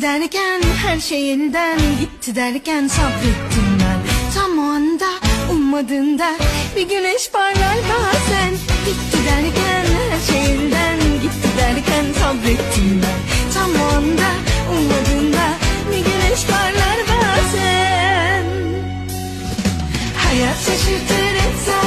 Bitti derken her şey elden gitti derken sabrettim ben. Tam o anda ummadığında bir güneş parlar bazen. Bitti derken her şey elden gitti derken sabrettim ben. Tam o anda ummadığında bir güneş parlar bazen. Hayat şaşırtır hep